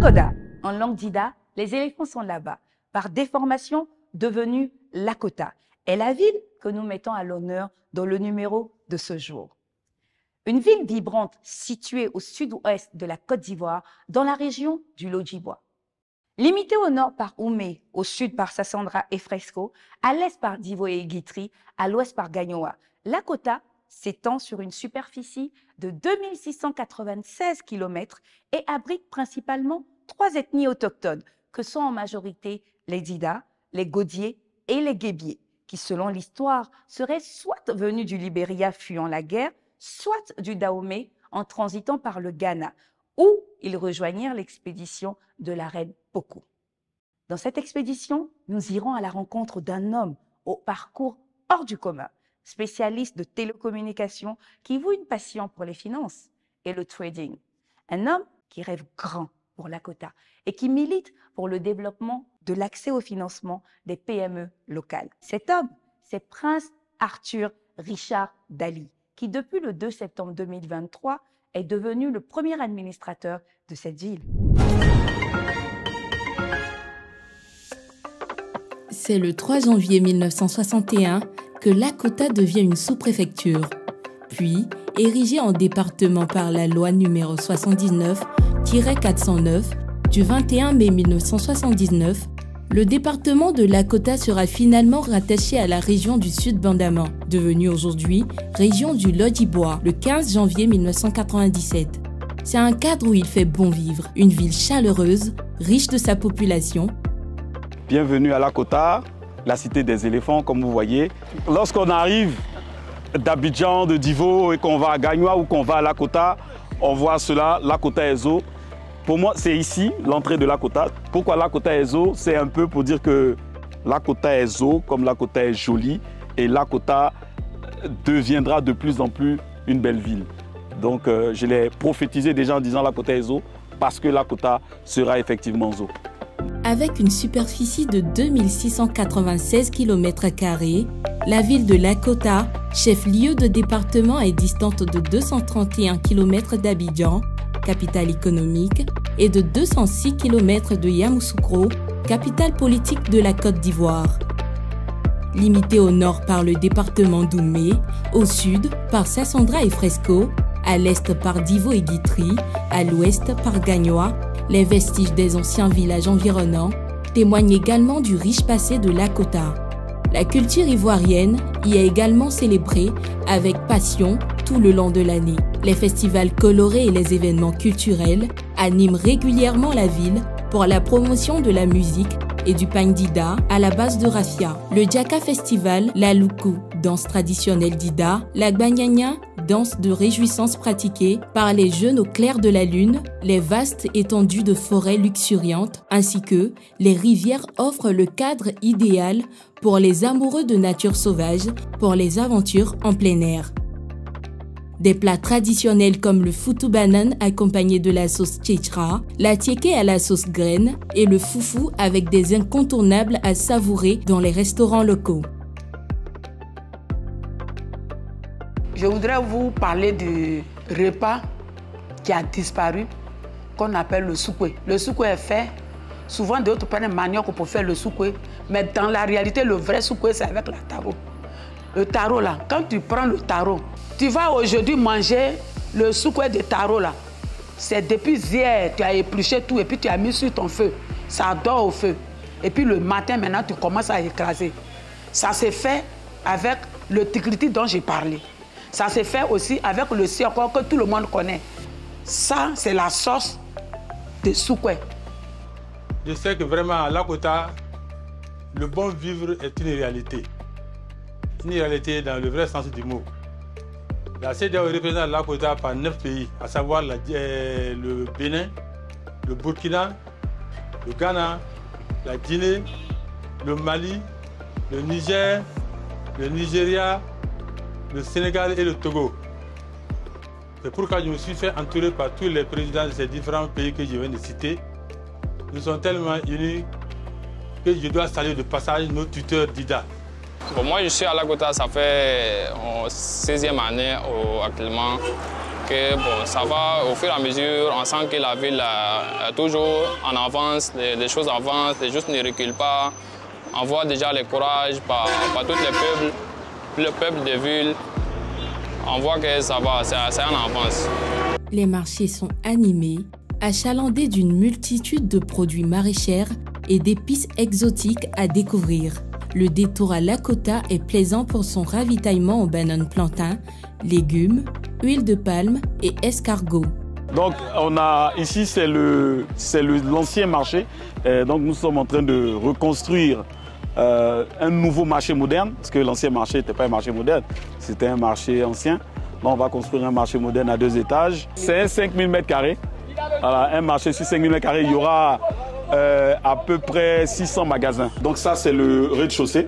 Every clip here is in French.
Lagoda, en langue dida, les éléphants sont là-bas, par déformation devenue Lakota, est la ville que nous mettons à l'honneur dans le numéro de ce jour. Une ville vibrante située au sud-ouest de la Côte d'Ivoire, dans la région du Lodjibois. Limitée au nord par Oumé, au sud par Sassandra et Fresco, à l'est par Divo et Guitry, à l'ouest par Gagnoa, Lakota s'étend sur une superficie de 2696 km et abrite principalement 3 ethnies autochtones, que sont en majorité les Dida, les Godiers et les Guébiers, qui selon l'histoire seraient soit venus du Libéria fuyant la guerre, soit du Dahomey en transitant par le Ghana, où ils rejoignirent l'expédition de la reine Poko. Dans cette expédition, nous irons à la rencontre d'un homme au parcours hors du commun, spécialiste de télécommunications qui voue une passion pour les finances et le trading. Un homme qui rêve grand pour Lakota et qui milite pour le développement de l'accès au financement des PME locales. Cet homme, c'est Prince Arthur Richard Daly, qui depuis le 2 septembre 2023 est devenu le premier administrateur de cette ville. C'est le 3 janvier 1961 que Lakota devient une sous-préfecture, puis érigée en département par la loi numéro 79-409 du 21 mai 1979, le département de Lakota sera finalement rattaché à la région du Sud-Bandaman, devenue aujourd'hui région du Lodjibois, le 15 janvier 1997. C'est un cadre où il fait bon vivre, une ville chaleureuse, riche de sa population. Bienvenue à Lakota, la cité des éléphants, comme vous voyez. Lorsqu'on arrive d'Abidjan, de Divo, et qu'on va à Gagnoa ou qu'on va à Lakota, on voit cela, Lakota Ezo. Pour moi, c'est ici, l'entrée de Lakota. Pourquoi Lakota Ezo? C'est un peu pour dire que Lakota Ezo, comme Lakota est jolie, et Lakota deviendra de plus en plus une belle ville. Donc, je l'ai prophétisé déjà en disant Lakota Ezo, parce que Lakota sera effectivement Zo. Avec une superficie de 2696 km², la ville de Lakota, chef-lieu de département, est distante de 231 km d'Abidjan, capitale économique, et de 206 km de Yamoussoukro, capitale politique de la Côte d'Ivoire. Limitée au nord par le département d'Oumé, au sud par Sassandra et Fresco, à l'est par Divo et Guitry, à l'ouest par Gagnoa, les vestiges des anciens villages environnants témoignent également du riche passé de Lakota. La culture ivoirienne y est également célébrée avec passion tout le long de l'année. Les festivals colorés et les événements culturels animent régulièrement la ville pour la promotion de la musique et du pagne dida à la base de raffia. Le Djaka Festival, la Loukou, danse traditionnelle dida, la Gbanyanya, danse de réjouissance pratiquée par les jeunes au clair de la lune, les vastes étendues de forêts luxuriantes, ainsi que les rivières offrent le cadre idéal pour les amoureux de nature sauvage, pour les aventures en plein air. Des plats traditionnels comme le foutou banane accompagné de la sauce tchétchra, la tiéké à la sauce graine et le foufou avec des incontournables à savourer dans les restaurants locaux. Je voudrais vous parler du repas qui a disparu, qu'on appelle le soukoué. Le soukoué est fait, souvent d'autres prennent manioc pour faire le soukoué, mais dans la réalité, le vrai soukoué, c'est avec la taro. Le taro là, quand tu prends le taro, tu vas aujourd'hui manger le soukoué de taro là. C'est depuis hier, tu as épluché tout et puis tu as mis sur ton feu. Ça dort au feu. Et puis le matin, maintenant, tu commences à écraser. Ça s'est fait avec le tikliti dont j'ai parlé. Ça s'est fait aussi avec le sioko que tout le monde connaît. Ça, c'est la sauce de soukoué. Je sais que vraiment à Lakota, le bon vivre est une réalité. Une réalité dans le vrai sens du mot. La CEDEAO représente Lakota par 9 pays, à savoir le Bénin, le Burkina, le Ghana, la Guinée, le Mali, le Niger, le Nigeria, le Sénégal et le Togo. C'est pourquoi je me suis fait entourer par tous les présidents de ces différents pays que je viens de citer. Nous sommes tellement unis que je dois saluer de passage nos tuteurs d'IDA. Bon, moi, je suis à Lakota, ça fait 16e année actuellement. que bon, ça va au fur et à mesure, on sent que la ville est toujours en avance, les choses avancent, les choses ne reculent pas. On voit déjà le courage par tous le peuple de ville. On voit que ça va, c'est en avance. Les marchés sont animés, achalandés d'une multitude de produits maraîchers et d'épices exotiques à découvrir. Le détour à Lakota est plaisant pour son ravitaillement en bananes plantains, légumes, huile de palme et escargots. Donc ici c'est l'ancien marché. Donc nous sommes en train de reconstruire un nouveau marché moderne, parce que l'ancien marché n'était pas un marché moderne, c'était un marché ancien. Donc on va construire un marché moderne à 2 étages. C'est 5000 m². Voilà, un marché sur 5000 m², il y aura à peu près 600 magasins. Donc ça c'est le rez-de-chaussée.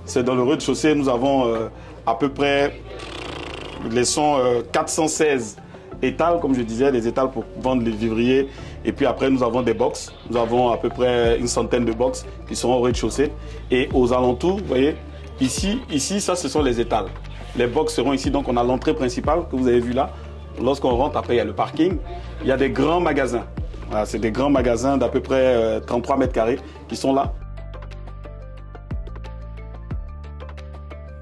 C'est dans le rez-de-chaussée, nous avons à peu près 416 étals, comme je disais, des étals pour vendre les vivriers. Et puis après, nous avons des box. Nous avons à peu près une centaine de box qui sont au rez-de-chaussée. Et aux alentours, vous voyez, ici, ça, ce sont les étals. Les box seront ici. Donc, on a l'entrée principale que vous avez vue là. Lorsqu'on rentre, après, il y a le parking. Il y a des grands magasins. Voilà, c'est des grands magasins d'à peu près 33 m² qui sont là.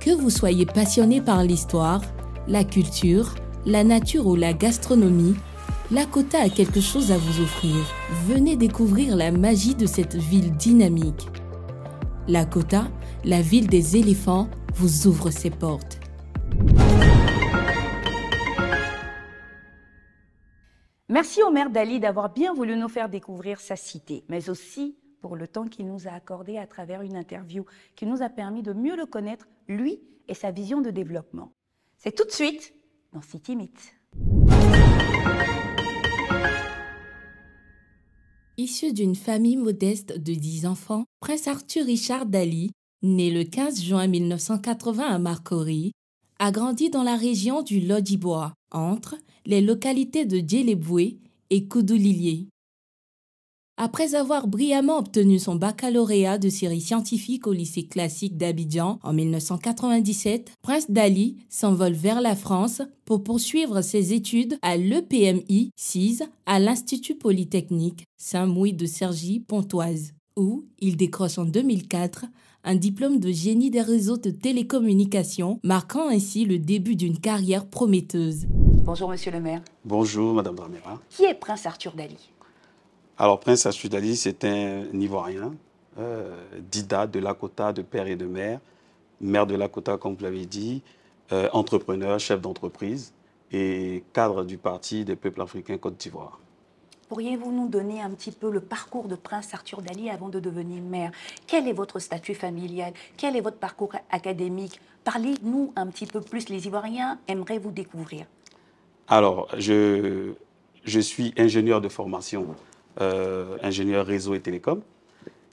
Que vous soyez passionné par l'histoire, la culture, la nature ou la gastronomie, Lakota a quelque chose à vous offrir. Venez découvrir la magie de cette ville dynamique. Lakota, la ville des éléphants, vous ouvre ses portes. Merci au maire Dali d'avoir bien voulu nous faire découvrir sa cité, mais aussi pour le temps qu'il nous a accordé à travers une interview qui nous a permis de mieux le connaître, lui et sa vision de développement. C'est tout de suite dans City Meet. Issu d'une famille modeste de 10 enfants, Prince Arthur Richard Dali, né le 15 juin 1980 à Marcory, a grandi dans la région du Lodjibois, entre les localités de Djéléboué et Koudoulilié. Après avoir brillamment obtenu son baccalauréat de série scientifique au lycée classique d'Abidjan en 1997, Prince Dali s'envole vers la France pour poursuivre ses études à l'EPMI 6 à l'Institut Polytechnique Saint-Mouy de Cergy-Pontoise, où il décroche en 2004 un diplôme de génie des réseaux de télécommunications, marquant ainsi le début d'une carrière prometteuse. Bonjour Monsieur le maire. Bonjour Madame Dramera. Qui est Prince Arthur Dali? Alors, Prince Arthur Dali, c'est un Ivoirien, Dida de Lakota, de père et de mère, maire de Lakota, comme vous l'avez dit, entrepreneur, chef d'entreprise et cadre du Parti des peuples africains Côte d'Ivoire. Pourriez-vous nous donner un petit peu le parcours de Prince Arthur Dali avant de devenir maire? Quel est votre statut familial? Quel est votre parcours académique? Parlez-nous un petit peu plus. Les Ivoiriens aimeraient vous découvrir. Alors, je suis ingénieur de formation, ingénieur réseau et télécom,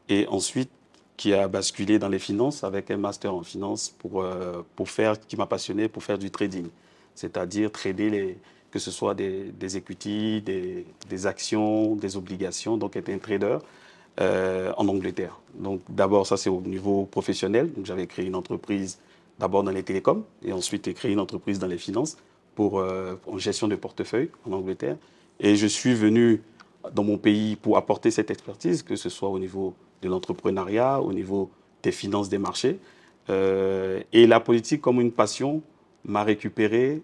et ensuite qui a basculé dans les finances avec un master en finance qui m'a passionné pour faire du trading, c'est-à-dire trader que ce soit des equity, des actions, des obligations, donc être un trader en Angleterre. Donc d'abord ça c'est au niveau professionnel, donc j'avais créé une entreprise d'abord dans les télécoms et ensuite j'ai créé une entreprise dans les finances en gestion de portefeuille en Angleterre, et je suis venu dans mon pays pour apporter cette expertise, que ce soit au niveau de l'entrepreneuriat, au niveau des finances des marchés. Et la politique, comme une passion, m'a récupéré.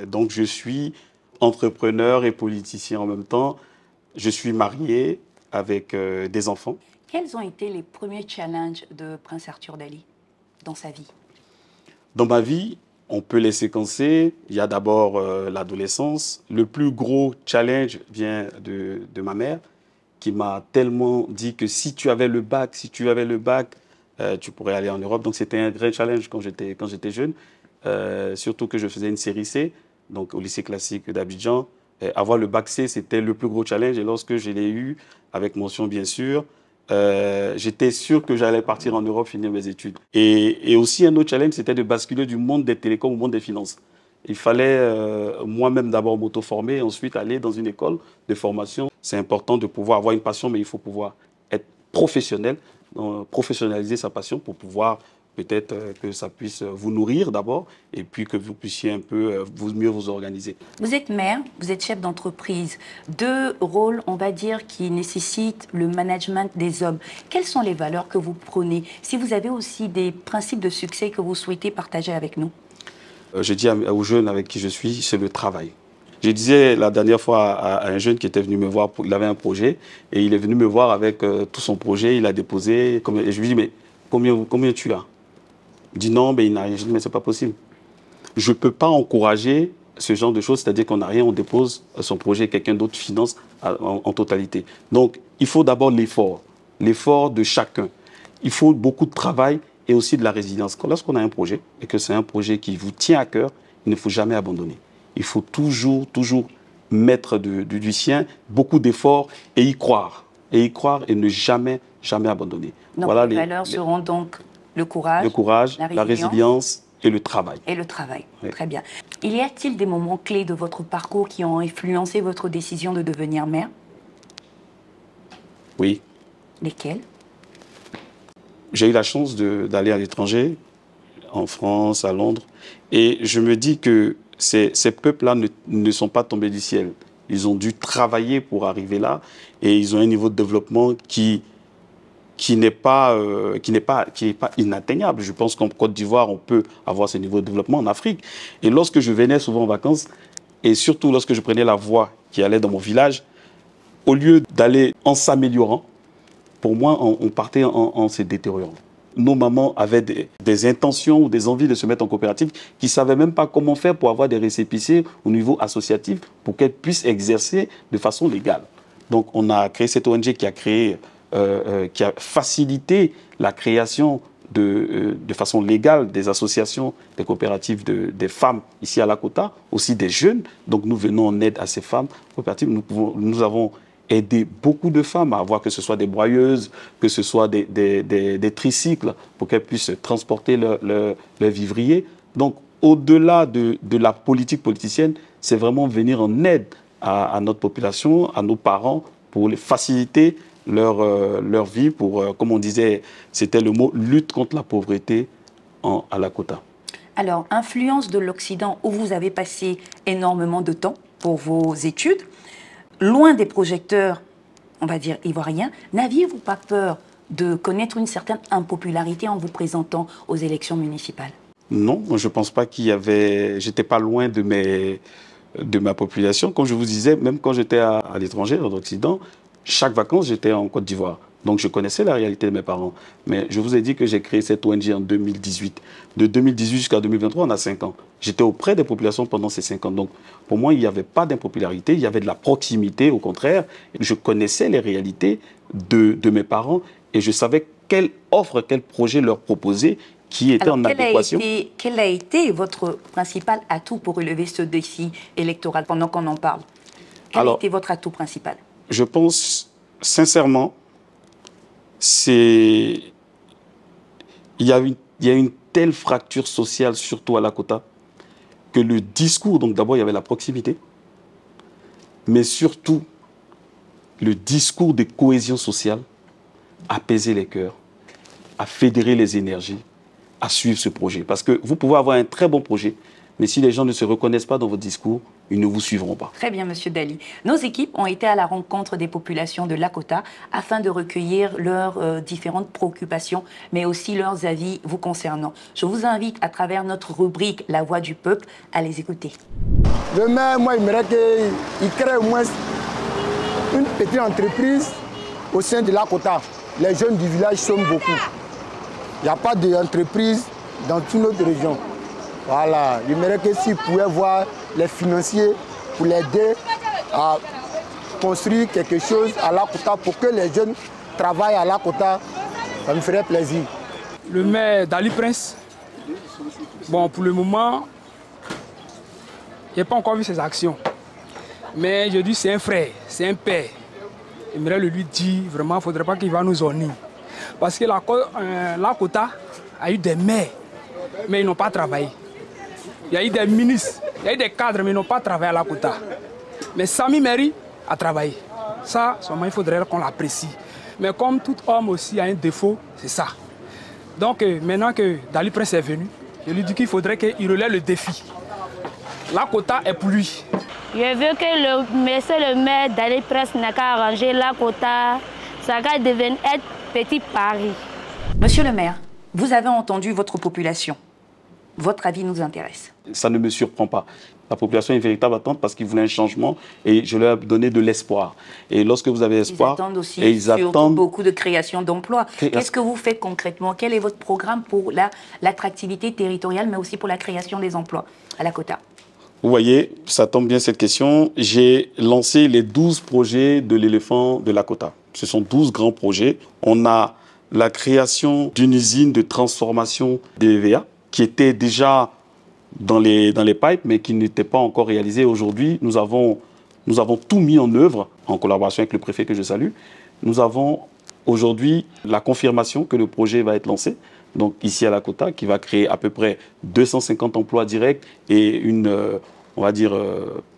Donc, je suis entrepreneur et politicien en même temps. Je suis marié avec des enfants. Quels ont été les premiers challenges de Prince Arthur Dali dans sa vie? Dans ma vie, on peut les séquencer. Il y a d'abord l'adolescence. Le plus gros challenge vient de ma mère, qui m'a tellement dit que si tu avais le bac, tu pourrais aller en Europe. Donc c'était un vrai challenge quand j'étais jeune, surtout que je faisais une série C, donc au lycée classique d'Abidjan. Avoir le bac C, c'était le plus gros challenge. Et lorsque je l'ai eu, avec mention bien sûr, j'étais sûr que j'allais partir en Europe, finir mes études. Et aussi un autre challenge, c'était de basculer du monde des télécoms au monde des finances. Il fallait moi-même d'abord m'auto-former et ensuite aller dans une école de formation. C'est important de pouvoir avoir une passion, mais il faut pouvoir être professionnel, professionnaliser sa passion pour pouvoir peut-être que ça puisse vous nourrir d'abord et puis que vous puissiez un peu mieux vous organiser. Vous êtes maire, vous êtes chef d'entreprise. Deux rôles, on va dire, qui nécessitent le management des hommes. Quelles sont les valeurs que vous prônez? Si vous avez aussi des principes de succès que vous souhaitez partager avec nous. Je dis aux jeunes avec qui je suis, c'est le travail. Je disais la dernière fois à un jeune qui était venu me voir, il avait un projet et il est venu me voir avec tout son projet, il a déposé, et je lui dis mais combien tu as? Il dit non, mais il n'a rien. Je dis mais c'est pas possible. Je ne peux pas encourager ce genre de choses, c'est-à-dire qu'on n'a rien, on dépose son projet, quelqu'un d'autre finance en totalité. Donc il faut d'abord l'effort de chacun. Il faut beaucoup de travail et aussi de la résilience. Lorsqu'on a un projet et que c'est un projet qui vous tient à cœur, il ne faut jamais abandonner. Il faut toujours mettre du sien, beaucoup d'efforts et y croire. Et ne jamais abandonner. Donc voilà, les valeurs seront donc le courage, la résilience et le travail. Et le travail, oui. Très bien. Y a-t-il des moments clés de votre parcours qui ont influencé votre décision de devenir maire? Oui. Lesquels? J'ai eu la chance d'aller à l'étranger, en France, à Londres, et je me dis que ces peuples-là ne sont pas tombés du ciel. Ils ont dû travailler pour arriver là, et ils ont un niveau de développement qui n'est pas inatteignable. Je pense qu'en Côte d'Ivoire, on peut avoir ce niveau de développement en Afrique. Et lorsque je venais souvent en vacances, et surtout lorsque je prenais la voie qui allait dans mon village, au lieu d'aller en s'améliorant, pour moi, on partait en se détériorant. Nos mamans avaient des intentions ou des envies de se mettre en coopérative qui ne savaient même pas comment faire pour avoir des récépissés au niveau associatif pour qu'elles puissent exercer de façon légale. Donc, on a créé cette ONG qui a facilité la création de façon légale des associations, des coopératives des femmes ici à Lakota, aussi des jeunes. Donc, nous venons en aide à ces femmes coopératives. Nous avons aider beaucoup de femmes à avoir, que ce soit des broyeuses, que ce soit des tricycles, pour qu'elles puissent transporter leur vivrier. Donc, au-delà de la politique politicienne, c'est vraiment venir en aide à notre population, à nos parents, pour les faciliter leur vie, pour, comme on disait, c'était le mot, lutte contre la pauvreté à Lakota. Alors, influence de l'Occident, où vous avez passé énormément de temps pour vos études, loin des projecteurs, on va dire, ivoiriens, n'aviez-vous pas peur de connaître une certaine impopularité en vous présentant aux élections municipales? Non, je ne pense pas qu'il y avait... J'étais pas loin de ma population. Comme je vous disais, même quand j'étais à l'étranger, en Occident, chaque vacances, j'étais en Côte d'Ivoire. Donc, je connaissais la réalité de mes parents. Mais je vous ai dit que j'ai créé cette ONG en 2018. De 2018 jusqu'à 2023, on a 5 ans. J'étais auprès des populations pendant ces 5 ans. Donc, pour moi, il n'y avait pas d'impopularité, il y avait de la proximité, au contraire. Je connaissais les réalités de mes parents et je savais quelle offre, quel projet leur proposer qui était en adéquation. Quel a été votre principal atout pour relever ce défi électoral pendant qu'on en parle? Quel a été votre atout principal? Je pense, sincèrement, il y a une telle fracture sociale, surtout à Lakota, que le discours, donc d'abord il y avait la proximité, mais surtout le discours de cohésion sociale, apaiser les cœurs, à fédérer les énergies, à suivre ce projet. Parce que vous pouvez avoir un très bon projet, mais si les gens ne se reconnaissent pas dans votre discours, ils ne vous suivront pas. Très bien, Monsieur Dali. Nos équipes ont été à la rencontre des populations de Lakota afin de recueillir leurs différentes préoccupations, mais aussi leurs avis vous concernant. Je vous invite, à travers notre rubrique La Voix du Peuple, à les écouter. Le maire, moi, il aimerait qu'il crée au moins une petite entreprise au sein de Lakota. Les jeunes du village sont beaucoup. Il n'y a pas d'entreprise dans toute notre région. Voilà, il aimerait que s'il pouvait voir les financiers pour l'aider à construire quelque chose à Lakota pour que les jeunes travaillent à Lakota, ça me ferait plaisir. Le maire Dali Prince, bon, pour le moment, je n'ai pas encore vu ses actions. Mais je dis c'est un frère, c'est un père. J'aimerais lui dire, vraiment, il ne faudrait pas qu'il va nous honner. Parce que Lakota a eu des maires, mais ils n'ont pas travaillé. Il y a eu des ministres, il y a eu des cadres, mais ils n'ont pas travaillé à Lakota. Mais Sami Meri a travaillé. Ça, seulement, il faudrait qu'on l'apprécie. Mais comme tout homme aussi a un défaut, c'est ça. Donc maintenant que Dali Prince est venu, je lui dis qu'il faudrait qu'il relève le défi. Lakota est pour lui. Je veux que le maire Dali Prince n'a qu'à arranger Lakota, ça va devenir être petit Paris. Monsieur le maire, vous avez entendu votre population. Votre avis nous intéresse. Ça ne me surprend pas. La population a une véritable attente parce qu'ils voulaient un changement et je leur ai donné de l'espoir. Et lorsque vous avez espoir, ils attendent aussi surtout beaucoup de création d'emplois. Qu'est-ce que vous faites concrètement? Quel est votre programme pour l'attractivité territoriale, mais aussi pour la création des emplois à Lakota? Vous voyez, ça tombe bien cette question. J'ai lancé les 12 projets de l'éléphant de Lakota. Ce sont 12 grands projets. On a la création d'une usine de transformation des EVA qui était déjà dans les pipes, mais qui n'était pas encore réalisée. Aujourd'hui, nous avons tout mis en œuvre, en collaboration avec le préfet que je salue. Nous avons aujourd'hui la confirmation que le projet va être lancé, donc ici à Lakota, qui va créer à peu près 250 emplois directs et on va dire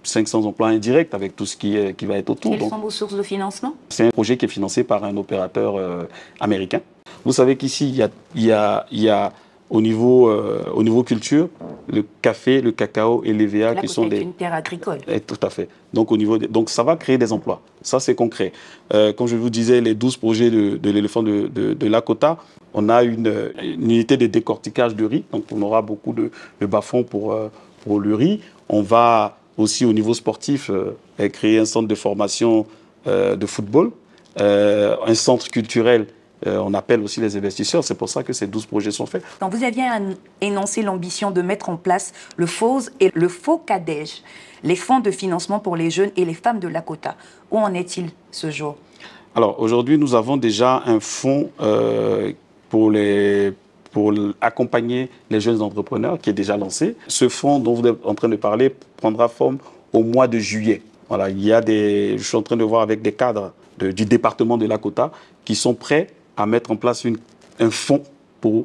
500 emplois indirects avec tout ce qui va être autour. Quelles sont vos sources de financement? C'est un projet qui est financé par un opérateur américain. Vous savez qu'ici, il y a au niveau culture, le café, le cacao et l'EVA qui sont une terre agricole. Tout à fait. Donc, donc ça va créer des emplois. Ça, c'est concret. Comme je vous disais, les 12 projets de l'éléphant de Lakota, on a une unité de décortiquage de riz. Donc, on aura beaucoup de bas-fonds pour le riz. On va aussi, au niveau sportif, créer un centre de formation de football, un centre culturel. On appelle aussi les investisseurs, c'est pour ça que ces 12 projets sont faits. Donc vous aviez énoncé l'ambition de mettre en place le FOS et le FOCADEJ, les fonds de financement pour les jeunes et les femmes de Lakota. Où en est-il ce jour? Alors aujourd'hui, nous avons déjà un fonds pour accompagner les jeunes entrepreneurs qui est déjà lancé. Ce fonds dont vous êtes en train de parler prendra forme au mois de juillet. Voilà, je suis en train de voir avec des cadres du département de Lakota qui sont prêts à mettre en place un fonds pour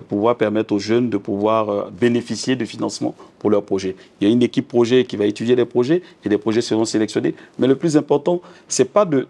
pouvoir permettre aux jeunes de pouvoir bénéficier de financement pour leurs projets. Il y a une équipe projet qui va étudier les projets et les projets seront sélectionnés. Mais le plus important, ce n'est pas de